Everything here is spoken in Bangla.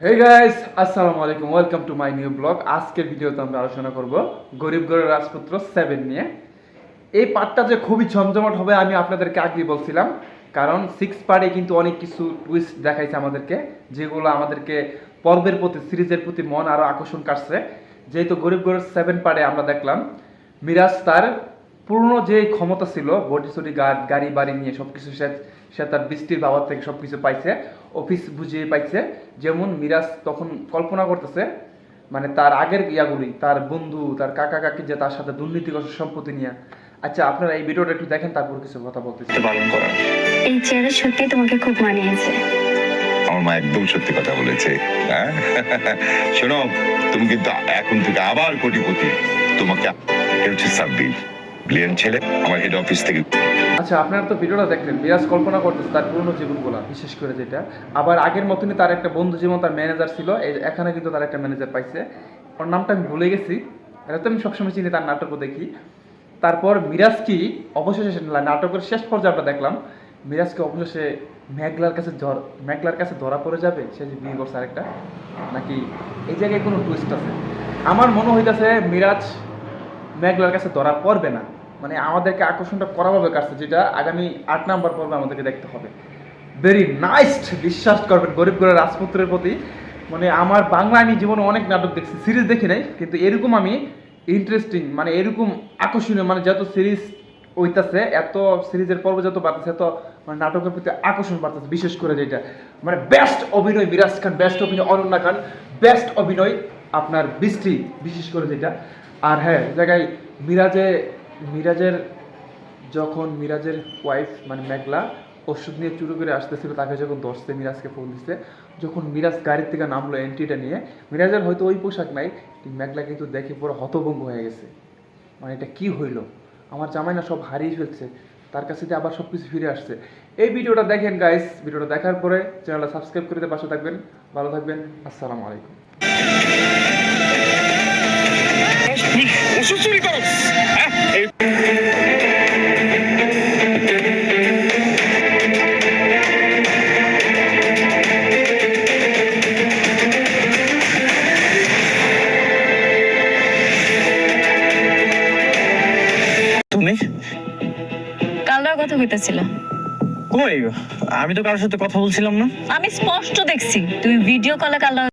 Hey guys, আসসালামু আলাইকুম, welcome to my new blog. আজকের ভিডিওতে আমরা আলোচনা করব গরিব ঘরের রাজপুত্র 7 নিয়ে। এই পার্টটা যে খুবই জমজমাট হবে আমি আপনাদেরকে আগেই বলছিলাম, কারণ 6 পার্টে কিন্তু অনেক কিছু টুইস্ট দেখাইছে আমাদেরকে, যেগুলো আমাদেরকে পর্বের প্রতি, সিরিজের প্রতি মন আরও আকর্ষণ কাটছে। যেহেতু গরিব ঘরের 7 পার্টে আমরা দেখলাম মিরাজ তার পুরনো যে ক্ষমতা ছিল, বডি সডি গাড়ি বাড়ি নিয়ে সব কিছু সে তার বৃষ্টির বাবার থেকে সব কিছু পাইছে, অফিস বুঝিয়ে পাইছে। যেমন মিরাজ তখন কল্পনা করতেছে, মানে তার আগের ইয়াগুলি, তার বন্ধু, তার কাকা কাকি যে তার সাথে দুর্নীতিগ্রস্ত সম্পত্তি নিয়ে। আচ্ছা, আপনারা এই ভিডিওটা একটু দেখেন, তারপর কিছু কথা বলতেছি। পালন করা এই চেয়ারে সত্যি তোমাকে খুব মানিয়েছে। আমার মা একদম সত্যি কথা বলেছে। হ্যাঁ শোনো, তুমি কিন্তু এখন থেকে আবার কোটিপতি। তোমাকে হচ্ছে সাব্বির, ব্রিলিয়ান্ট ছেলে, আমার হেড অফিস থেকে। আচ্ছা, আপনারা তো ভিডিওটা দেখলেন, মিরাজ কল্পনা করতেছে তার পুরনো জীবনগুলো, বিশেষ করে যেটা আবার আগের মতনই তার একটা বন্ধু যেমন তার ম্যানেজার ছিল, এখানে কিন্তু তার একটা ম্যানেজার পাইছে। ওর নামটা আমি ভুলে গেছি, এটা তো আমি সবসময় চিনি, তার নাটকও দেখি। তারপর মিরাজ কি অবশেষে নাটকের শেষ পর্যায়ে আমরা দেখলাম মিরাজকে অবশেষে মেঘলার কাছে ধরা পড়ে যাবে, সে যে বিয়ে করছে আরেকটা, নাকি এই জায়গায় কোনো টুইস্ট আছে? আমার মনে হইতেছে মিরাজ মেঘলার কাছে ধরা পড়বে না, মানে আমাদেরকে আকর্ষণটা করাভাবে কাটছে, যেটা আগামী 8 নাম্বার পর্বে আমাদেরকে দেখতে হবে। ভেরি নাইস, বিশ্বাস করবেন গরিব ঘরের রাজপুত্রের প্রতি, মানে আমার বাংলা আমি জীবনে অনেক নাটক দেখছি, সিরিজ দেখি নাই, কিন্তু এরকম আমি ইন্টারেস্টিং, মানে এরকম আকর্ষণীয়, মানে যত সিরিজ হইতাছে, এত সিরিজের পর্ব যত বাড়তেছে, এত মানে নাটকের প্রতি আকর্ষণ বাড়তেছে। বিশেষ করে যেটা মানে বেস্ট অভিনয় মিরাজ খান, বেস্ট অভিনয় অনন্যা খান, বেস্ট অভিনয় আপনার বৃষ্টি, বিশেষ করে যেটা। আর হ্যাঁ, জায়গায় মিরাজের যখন মিরাজের ওয়াইফ মানে মেঘলা ওষুধ নিয়ে চুরি করে আসতেছিল, তাকে যখন ধরছে, মিরাজকে ফোন দিচ্ছে, যখন মিরাজ গাড়ির থেকে নামলো এন্ট্রিটা নিয়ে, মিরাজের হয়তো ওই পোশাক নাই, মেঘলা কিন্তু দেখে পুরো হতভম্ব হয়ে গেছে, মানে এটা কি হইলো, আমার জামাই না সব হারিয়ে ফেলছে, তার কাছে দিয়ে আবার সব কিছু ফিরে আসছে। এই ভিডিওটা দেখেন গাইস, ভিডিওটা দেখার পরে চ্যানেলটা সাবস্ক্রাইব করে দিয়ে পাশে থাকবেন। ভালো থাকবেন, আসসালামু আলাইকুম। তুমি কাল রাত কথা কইতাছিল। কই? আমি তো কারোর সাথে কথা বলছিলাম না। আমি স্পষ্ট দেখছি তুমি ভিডিও কলে কাল রাত